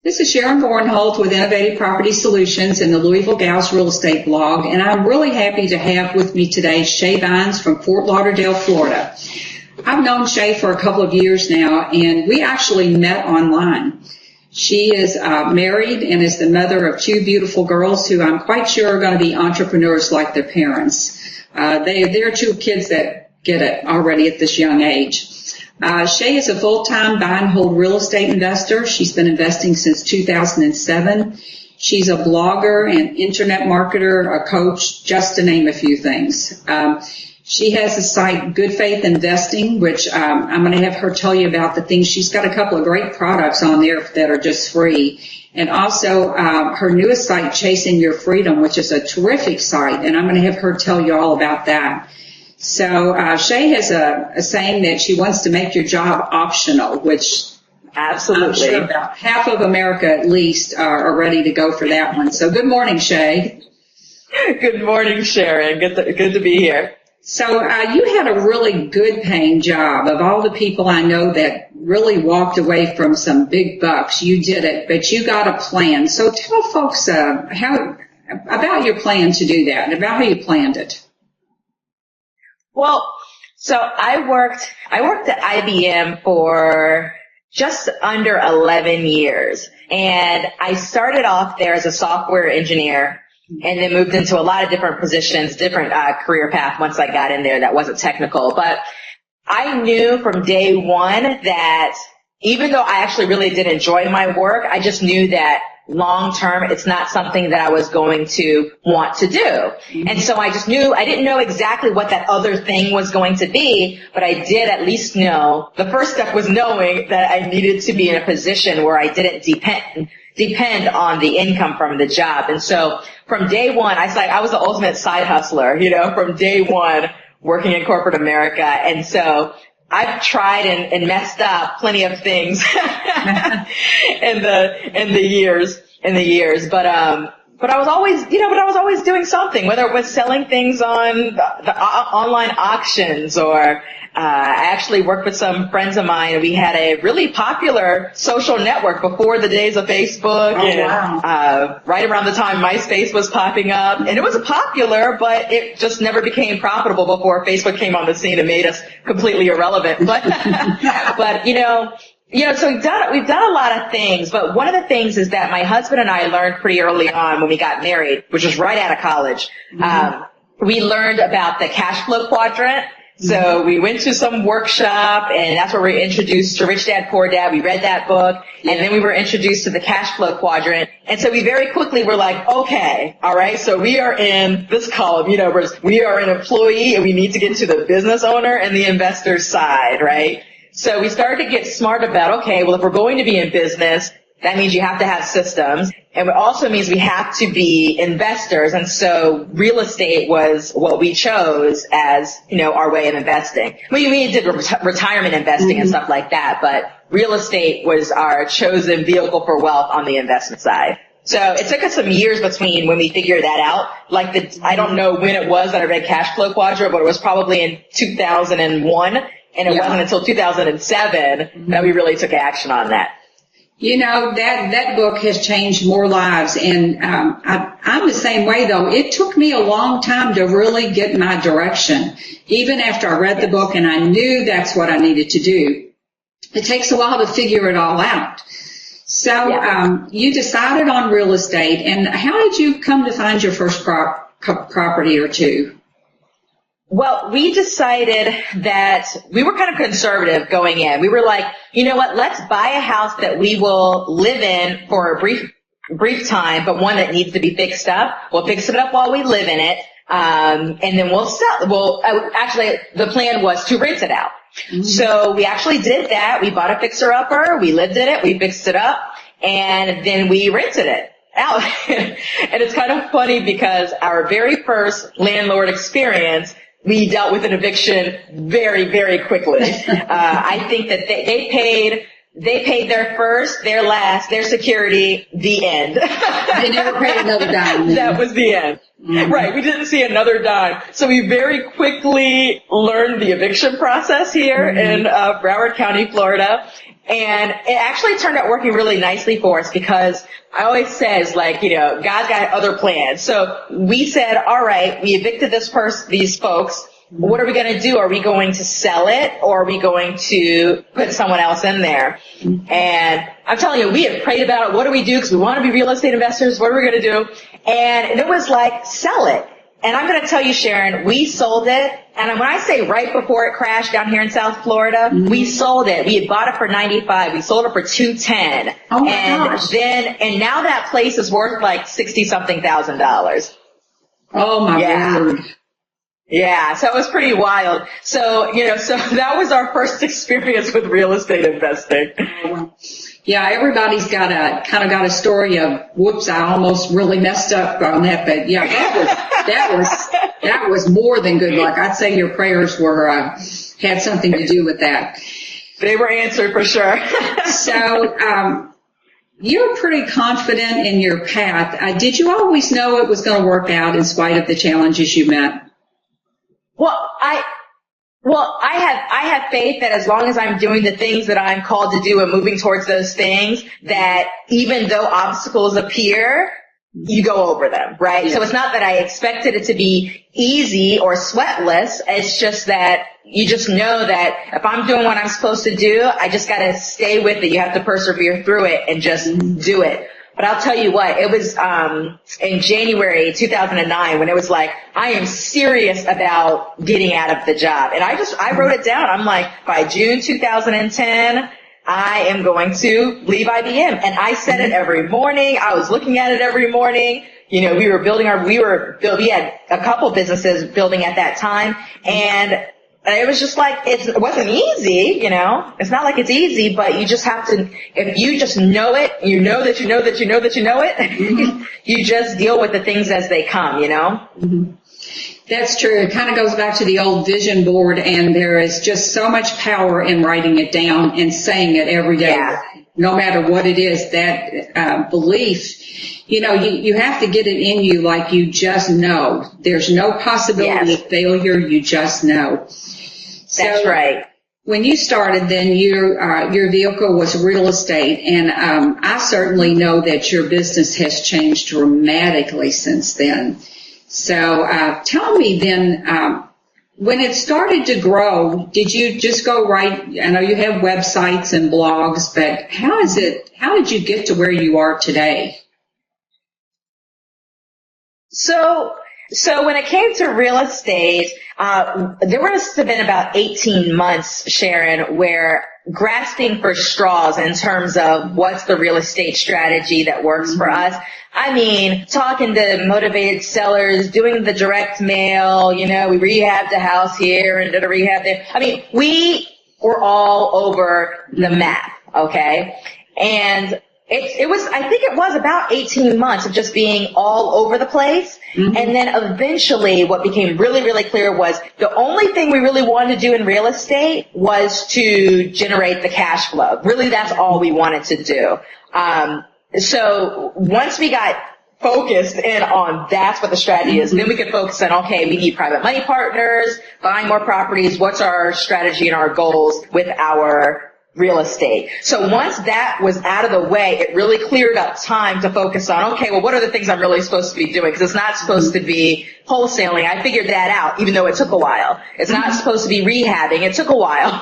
This is Sharon Bornholt with Innovative Property Solutions in the Louisville Gals Real Estate blog, and I'm really happy to have with me today Shae Bynes from Fort Lauderdale, Florida. I've known Shae for a couple of years now, and we actually met online. She is married and is the mother of two beautiful girls who I'm quite sure are going to be entrepreneurs like their parents. They're two kids that get it already at this young age. Shae is a full-time buy and hold real estate investor. She's been investing since 2007. She's a blogger and internet marketer, a coach, just to name a few things. She has a site, Good Faith Investing, which I'm going to have her tell you about the things. She's got a couple of great products on there that are just free. And also her newest site, Chasing Your Freedom, which is a terrific site, and I'm going to have her tell you all about that. So Shae has a saying that she wants to make your job optional, which absolutely, I'm sure about half of America at least are ready to go for that one. So good morning, Shae. Good morning, Sharon. Good to be here. So you had a really good paying job. Of all the people I know that really walked away from some big bucks, you did it, but you got a plan. So tell folks how about your plan to do that, about how you planned it. Well, so I worked at IBM for just under 11 years, and I started off there as a software engineer and then moved into a lot of different positions, different career path once I got in there that wasn't technical. But I knew from day one that even though I actually really did enjoy my work, I just knew that long term, it's not something that I was going to want to do. Mm-hmm. And so I just knew, I didn't know exactly what that other thing was going to be, but I did at least know. The first step was knowing that I needed to be in a position where I didn't depend on the income from the job. And so from day one, I was the ultimate side hustler, from day one working in corporate America. And so I've tried and messed up plenty of things in the years, but I was always doing something, whether it was selling things on the online auctions or, I actually worked with some friends of mine, and we had a really popular social network before the days of Facebook. Wow. Right around the time MySpace was popping up, and it was popular, but it just never became profitable before Facebook came on the scene and made us completely irrelevant. But, so we've done a lot of things, but one of the things is that my husband and I learned pretty early on when we got married, which was right out of college. Mm-hmm. We learned about the cash flow quadrant. So we went to some workshop, and that's where we were introduced to Rich Dad, Poor Dad. We read that book, and then we were introduced to the cash flow quadrant. And so we very quickly were like, okay, all right, so we are in this column, we are an employee, and we need to get to the business owner and the investor side, right? So we started to get smart about, okay, well, if we're going to be in business, that means you have to have systems. And it also means we have to be investors. And so real estate was what we chose as, our way of investing. We did retirement investing and stuff like that, but real estate was our chosen vehicle for wealth on the investment side. So it took us some years between when we figured that out. I don't know when it was that I read Cash Flow Quadrant, but it was probably in 2001. And it wasn't until 2007 that we really took action on that. That book has changed more lives, and I'm the same way, though. It took me a long time to really get my direction, even after I read the book and I knew that's what I needed to do. It takes a while to figure it all out. So you decided on real estate, and how did you come to find your first property or two? Well, we decided that we were kind of conservative going in. We were like, you know what, let's buy a house that we will live in for a brief time, but one that needs to be fixed up. We'll fix it up while we live in it, and then we'll sell. Actually, the plan was to rent it out. Mm-hmm. So we actually did that. We bought a fixer-upper, we lived in it, we fixed it up, and then we rented it out. And it's kind of funny because our very first landlord experience, we dealt with an eviction very, very quickly. I think that they paid their first, their last, their security, the end. They never paid another dime. That was the end. Mm-hmm. Right. We didn't see another dime. So we very quickly learned the eviction process here in Broward County, Florida. And it actually turned out working really nicely for us because I always says like, God's got other plans. So we said, all right, we evicted these folks. What are we going to do? Are we going to sell it or are we going to put someone else in there? And I'm telling you, we had prayed about it. What do we do? Because we want to be real estate investors. What are we going to do? And it was like, sell it. And I'm going to tell you, Sharon, we sold it. And when I say right before it crashed down here in South Florida, we sold it. We had bought it for $95. We sold it for $210. Oh my gosh. And now that place is worth like $60-something thousand. Oh my word. Yeah, so it was pretty wild. So, so that was our first experience with real estate investing. Yeah, everybody's got a story of, whoops, I almost really messed up on that, but yeah, that was more than good luck. I'd say your prayers had something to do with that. They were answered for sure. So, you're pretty confident in your path. Did you always know it was going to work out in spite of the challenges you met? Well, I have faith that as long as I'm doing the things that I'm called to do and moving towards those things, that even though obstacles appear, you go over them, right? Yeah. So it's not that I expected it to be easy or sweatless. It's just that you just know that if I'm doing what I'm supposed to do, I just got to stay with it. You have to persevere through it and just do it. But I'll tell you what, it was in January 2009 when it was like, I am serious about getting out of the job. And I wrote it down. I'm like, by June 2010, I am going to leave IBM. And I said it every morning. I was looking at it every morning. We had a couple businesses building at that time. And it was just like, it wasn't easy, It's not like it's easy, but you just have to, if you just know it, you know that you know that you know that you know it, you just deal with the things as they come, Mm-hmm. That's true. It kind of goes back to the old vision board, and there is just so much power in writing it down and saying it every day. Yeah. No matter what it is, that belief, you have to get it in you like you just know. There's no possibility of failure. You just know. That's right. When you started, then your vehicle was real estate, and I certainly know that your business has changed dramatically since then. So tell me then, when it started to grow, did you just go right? I know you have websites and blogs, but how did you get to where you are today? So when it came to real estate, there must have been about 18 months, Sharon, where grasping for straws in terms of what's the real estate strategy that works for us. I mean, talking to motivated sellers, doing the direct mail, we rehabbed the house here and did a rehab there. I mean, we were all over the map, okay? And I think it was about 18 months of just being all over the place. Mm-hmm. And then eventually what became really, really clear was the only thing we really wanted to do in real estate was to generate the cash flow. Really, that's all we wanted to do. So once we got focused in on that's what the strategy is, then we could focus on, okay, we need private money partners, buying more properties. What's our strategy and our goals with our real estate? So once that was out of the way, it really cleared up time to focus on, okay, well, what are the things I'm really supposed to be doing? Because it's not supposed to be wholesaling. I figured that out, even though it took a while. It's not supposed to be rehabbing. It took a while,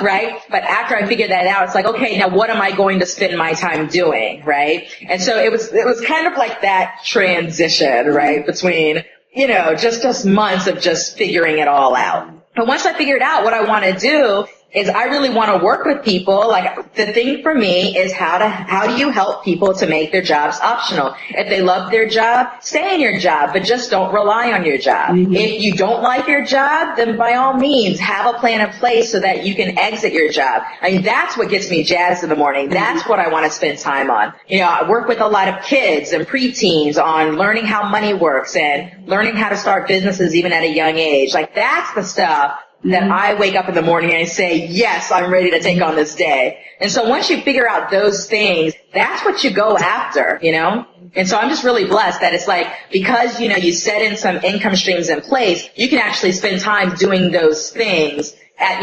right? But after I figured that out, it's like, okay, now what am I going to spend my time doing, right? And so it was kind of like that transition, right, between, just months of just figuring it all out. But once I figured out what I want to do, is I really want to work with people. Like, the thing for me is how do you help people to make their jobs optional? If they love their job, stay in your job, but just don't rely on your job. Mm-hmm. If you don't like your job, then by all means, have a plan in place so that you can exit your job. I mean, that's what gets me jazzed in the morning. That's what I want to spend time on. I work with a lot of kids and preteens on learning how money works and learning how to start businesses even at a young age. Like, that's the stuff that I wake up in the morning and I say, yes, I'm ready to take on this day. And so once you figure out those things, that's what you go after, And so I'm just really blessed that it's like, because, you set in some income streams in place, you can actually spend time doing those things and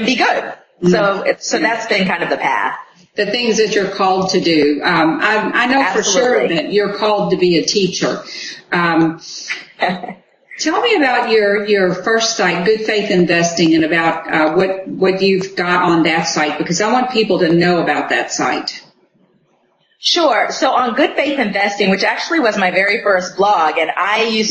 be good. So that's been kind of the path. The things that you're called to do. I know Absolutely. For sure that you're called to be a teacher. Tell me about your first site, Good Faith Investing, and about what you've got on that site, because I want people to know about that site. Sure. So on Good Faith Investing, which actually was my very first blog, and I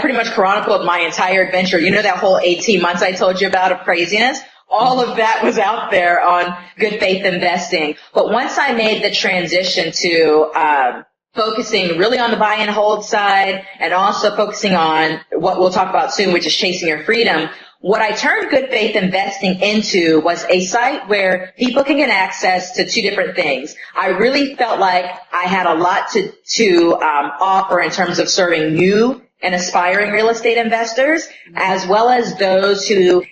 pretty much chronicled my entire adventure. You know that whole 18 months I told you about of craziness? All of that was out there on Good Faith Investing. But once I made the transition to focusing really on the buy and hold side, and also focusing on what we'll talk about soon, which is chasing your freedom, what I turned Good Faith Investing into was a site where people can get access to two different things. I really felt like I had a lot to offer in terms of serving new and aspiring real estate investors, as well as those who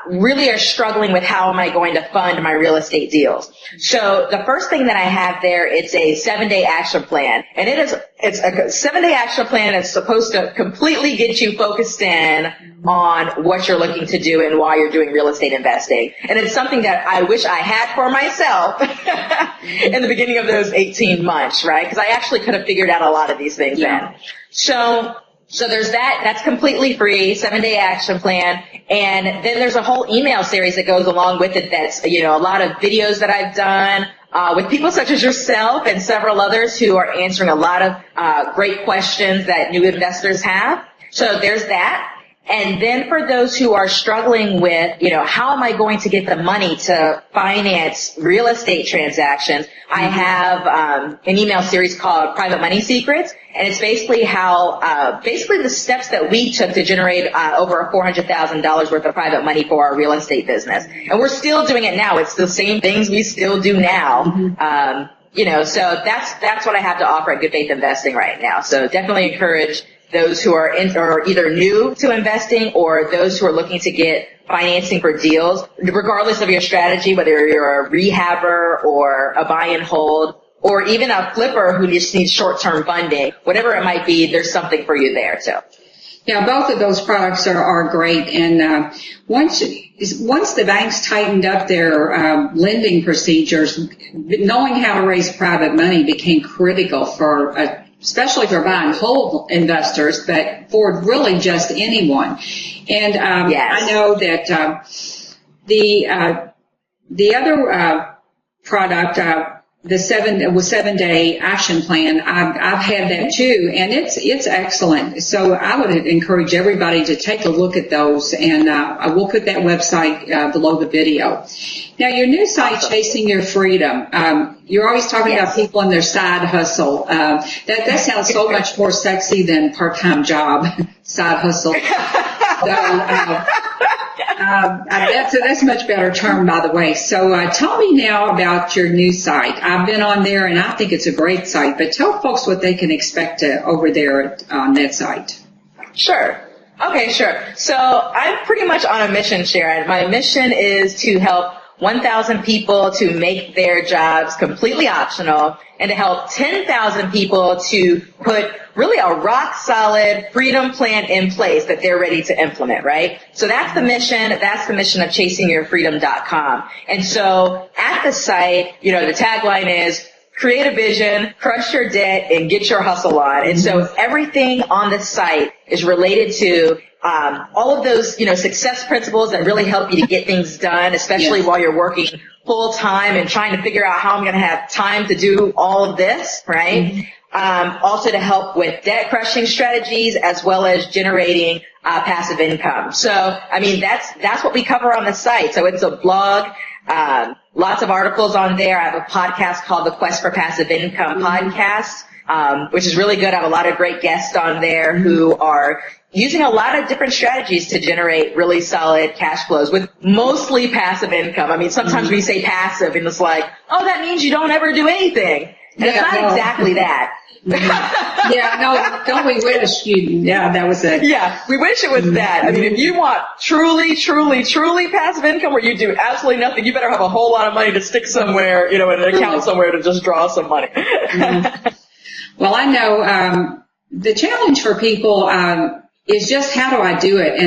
really are struggling with how am I going to fund my real estate deals. So the first thing that I have there, it's a 7-day action plan. And it's a 7-day action plan that's supposed to completely get you focused in on what you're looking to do and why you're doing real estate investing. And it's something that I wish I had for myself in the beginning of those 18 months, right? Because I actually could have figured out a lot of these things then. So there's that. That's completely free, 7-day action plan. And then there's a whole email series that goes along with it that's, a lot of videos that I've done with people such as yourself and several others who are answering a lot of great questions that new investors have. So there's that. And then for those who are struggling with, how am I going to get the money to finance real estate transactions, I have an email series called Private Money Secrets. And it's basically basically the steps that we took to generate over $400,000 worth of private money for our real estate business. And we're still doing it now. It's the same things we still do now. So that's what I have to offer at Good Faith Investing right now. So definitely encourage those who are either new to investing or those who are looking to get financing for deals, regardless of your strategy, whether you're a rehabber or a buy and hold, or even a flipper who just needs short-term funding, whatever it might be, there's something for you there too. Yeah, both of those products are great. And once the banks tightened up their lending procedures, knowing how to raise private money became critical especially for buy and hold investors, but for really just anyone. And yes. I know that the other product, the 7-day action plan, I've had that too, and it's excellent. So I would encourage everybody to take a look at those, and I will put that website below the video. Now, your new site, Chasing Your Freedom, you're always talking about people and their side hustle. That sounds so much more sexy than part-time job, side hustle. That's a much better term, by the way. So tell me now about your new site. I've been on there, and I think it's a great site, but tell folks what they can expect over there on that site. Sure. Okay, sure. So I'm pretty much on a mission, Sharon. My mission is to help 1,000 people to make their jobs completely optional, and to help 10,000 people to put really a rock-solid freedom plan in place that they're ready to implement, right? So that's the mission. That's the mission of ChasingYourFreedom.com. And so at the site, the tagline is, create a vision, crush your debt, and get your hustle on. And so everything on the site is related to all of those, success principles that really help you to get things done, especially while you're working full time and trying to figure out how I'm going to have time to do all of this, right? Also to help with debt crushing strategies, as well as generating passive income. So, that's what we cover on the site. So it's a blog, lots of articles on there. I have a podcast called The Quest for Passive Income podcast, which is really good. I have a lot of great guests on there who are using a lot of different strategies to generate really solid cash flows with mostly passive income. Sometimes we say passive and it's like, oh, that means you don't ever do anything. And it's not exactly that. Don't we wish that was it. Yeah, we wish it was that. If you want truly, truly, truly passive income where you do absolutely nothing, you better have a whole lot of money to stick somewhere, in an account somewhere to just draw some money. Well, I know the challenge for people is just how do I do it?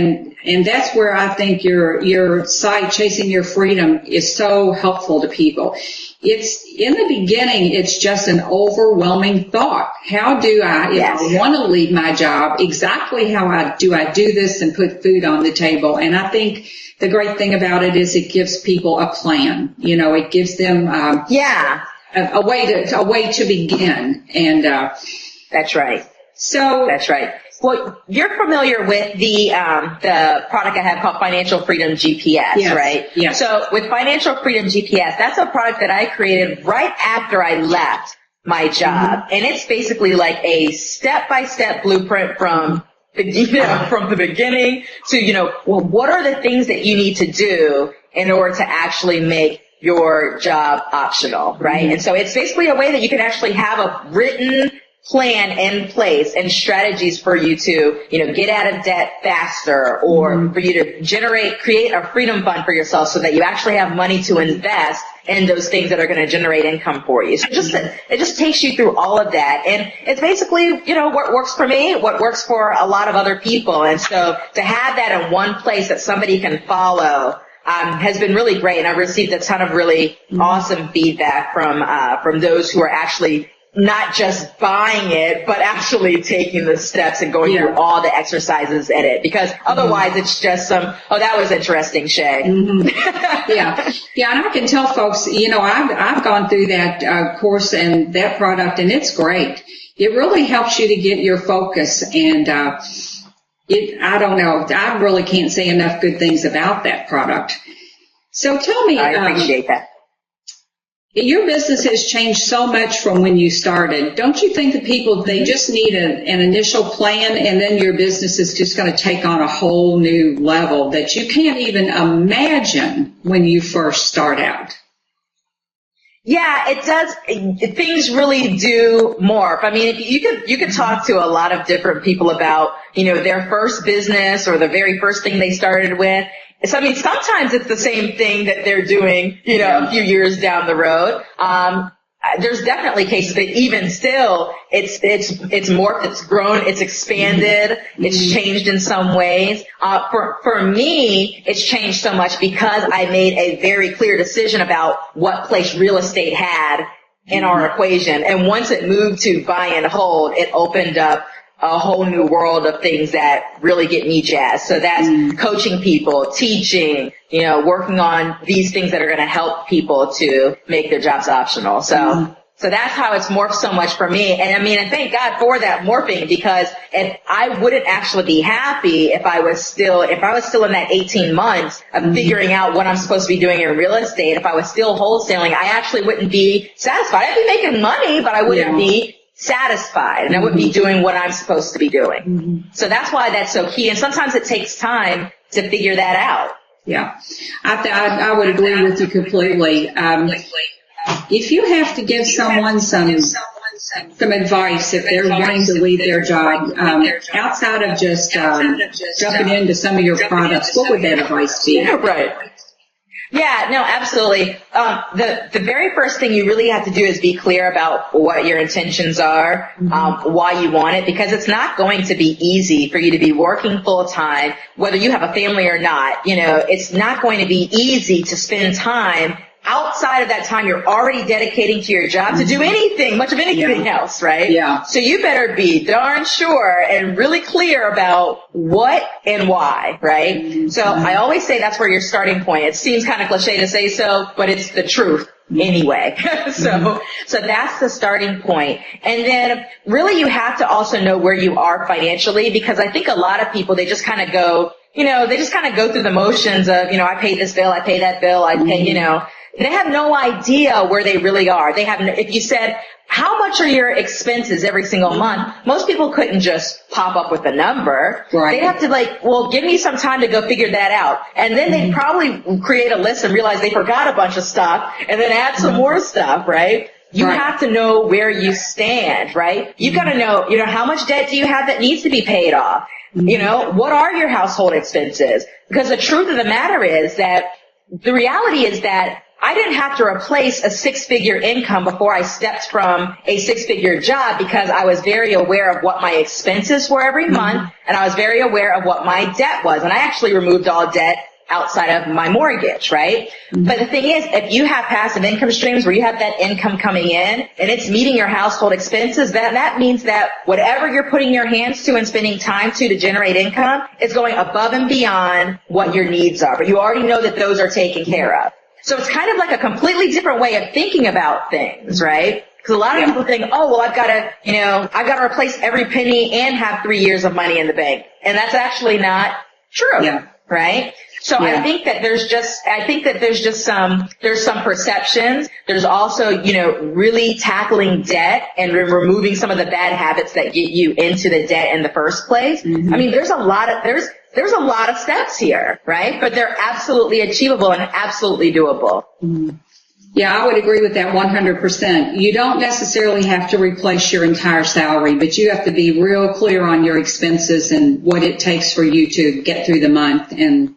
And that's where I think your site, Chasing Your Freedom, is so helpful to people. It's in the beginning, it's just an overwhelming thought. How do I, if I want to leave my job, exactly how I do this and put food on the table? And I think the great thing about it is it gives people a plan. You know, it gives them, a way to begin. And, that's right. So that's right. Well, you're familiar with the product I have called Financial Freedom GPS, right? Yes. So with Financial Freedom GPS, that's a product that I created right after I left my job. And it's basically like a step-by-step blueprint from the beginning to, well, what are the things that you need to do in order to actually make your job optional, right? And so it's basically a way that you can actually have a written plan in place and strategies for you to, get out of debt faster, or for you to create a freedom fund for yourself so that you actually have money to invest in those things that are going to generate income for you. So it just takes you through all of that. And it's basically, what works for me, what works for a lot of other people. And so to have that in one place that somebody can follow, has been really great. And I've received a ton of really awesome feedback from those who are actually not just buying it, but actually taking the steps and going through all the exercises in it. Because otherwise it's just that was interesting, Shae. Yeah, and I can tell folks, I've gone through that course and that product, and it's great. It really helps you to get your focus, and I don't know, I really can't say enough good things about that product. So tell me, I appreciate that. Your business has changed so much from when you started. Don't you think that people, they just need an initial plan, and then your business is just going to take on a whole new level that you can't even imagine when you first start out? Yeah, it does. Things really do morph. I mean, you could talk to a lot of different people about, their first business or the very first thing they started with. So, I mean, sometimes it's the same thing that they're doing, a few years down the road. There's definitely cases, but even still, it's morphed, it's grown, it's expanded, it's changed in some ways. For me, it's changed so much because I made a very clear decision about what place real estate had in our equation. And once it moved to buy and hold, it opened up a whole new world of things that really get me jazzed. So that's coaching people, teaching, working on these things that are going to help people to make their jobs optional. So that's how it's morphed so much for me. And I mean, and thank God for that morphing, because I wouldn't actually be happy if I was still in that 18 months of figuring out what I'm supposed to be doing in real estate. If I was still wholesaling, I actually wouldn't be satisfied. I'd be making money, but I wouldn't be satisfied, and I wouldn't be doing what I'm supposed to be doing. So that's why that's so key. And sometimes it takes time to figure that out. Yeah, I would agree with you completely. If you have to give someone some advice if they're wanting to leave their job, outside of just jumping into some of your products, what would that advice be? Right. Yeah, no, absolutely. The very first thing you really have to do is be clear about what your intentions are, why you want it, because it's not going to be easy for you to be working full time, whether you have a family or not. It's not going to be easy to spend time outside of that time you're already dedicating to your job to do much of anything else, right? Yeah. So you better be darn sure and really clear about what and why, right? So I always say that's where your starting point. It seems kind of cliche to say so, but it's the truth anyway. So that's the starting point. And then really you have to also know where you are financially, because I think a lot of people, they just kind of go, they just kind of go through the motions of, I pay this bill, I pay that bill, I pay, they have no idea where they really are. If you said, how much are your expenses every single month? Most people couldn't just pop up with a number. Right. They'd have to give me some time to go figure that out. And then they'd probably create a list and realize they forgot a bunch of stuff and then add some more stuff, right? You have to know where you stand, right? You've got to know, how much debt do you have that needs to be paid off? What are your household expenses? Because the truth of the matter is that the reality is that I didn't have to replace a six-figure income before I stepped from a six-figure job because I was very aware of what my expenses were every month, and I was very aware of what my debt was. And I actually removed all debt outside of my mortgage, right? But the thing is, if you have passive income streams where you have that income coming in and it's meeting your household expenses, that means that whatever you're putting your hands to and spending time to generate income is going above and beyond what your needs are. But you already know that those are taken care of. So it's kind of like a completely different way of thinking about things, right? Because a lot of people think, oh, well, I've got to replace every penny and have 3 years of money in the bank. And that's actually not true, right? So I think that there's some perceptions. There's also, really tackling debt and removing some of the bad habits that get you into the debt in the first place. I mean, there's a lot of steps here, right? But they're absolutely achievable and absolutely doable. Yeah, I would agree with that 100%. You don't necessarily have to replace your entire salary, but you have to be real clear on your expenses and what it takes for you to get through the month and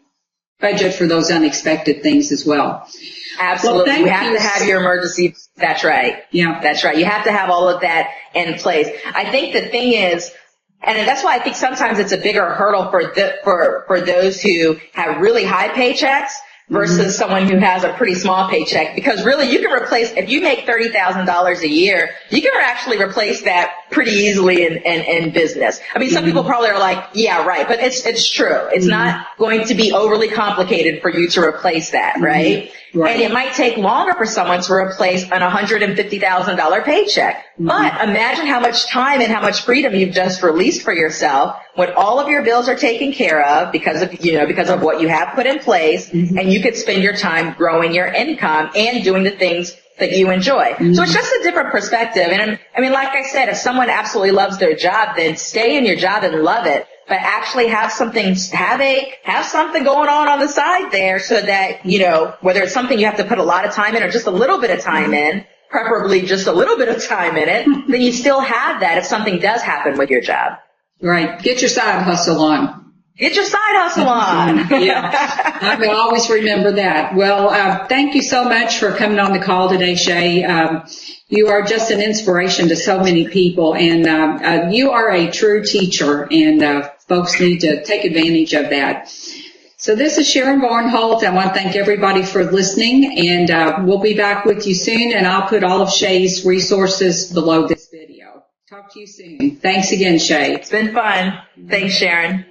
budget for those unexpected things as well. Absolutely. Well, you have to have your emergency. That's right. Yeah. That's right. You have to have all of that in place. I think the thing is, and that's why I think sometimes it's a bigger hurdle for those who have really high paychecks versus someone who has a pretty small paycheck, because really you can replace, if you make $30,000 a year, you can actually replace that pretty easily in business. I mean, some people probably are like, yeah, right, but it's true. It's not going to be overly complicated for you to replace that, right? Right. And it might take longer for someone to replace an $150,000 paycheck. But imagine how much time and how much freedom you've just released for yourself when all of your bills are taken care of because of what you have put in place, and you could spend your time growing your income and doing the things that you enjoy. So it's just a different perspective. And I mean, like I said, if someone absolutely loves their job, then stay in your job and love it. But actually have something going on the side there so that, whether it's something you have to put a lot of time in or just a little bit of time in, preferably just a little bit of time in it, then you still have that if something does happen with your job. Right. Get your side hustle on. Get your side hustle on. Yeah. I will always remember that. Well, thank you so much for coming on the call today, Shae. You are just an inspiration to so many people, and you are a true teacher, and folks need to take advantage of that. So this is Sharon Barnholt. I want to thank everybody for listening, and we'll be back with you soon, and I'll put all of Shae's resources below this video. Talk to you soon. Thanks again, Shae. It's been fun. Thanks, Sharon.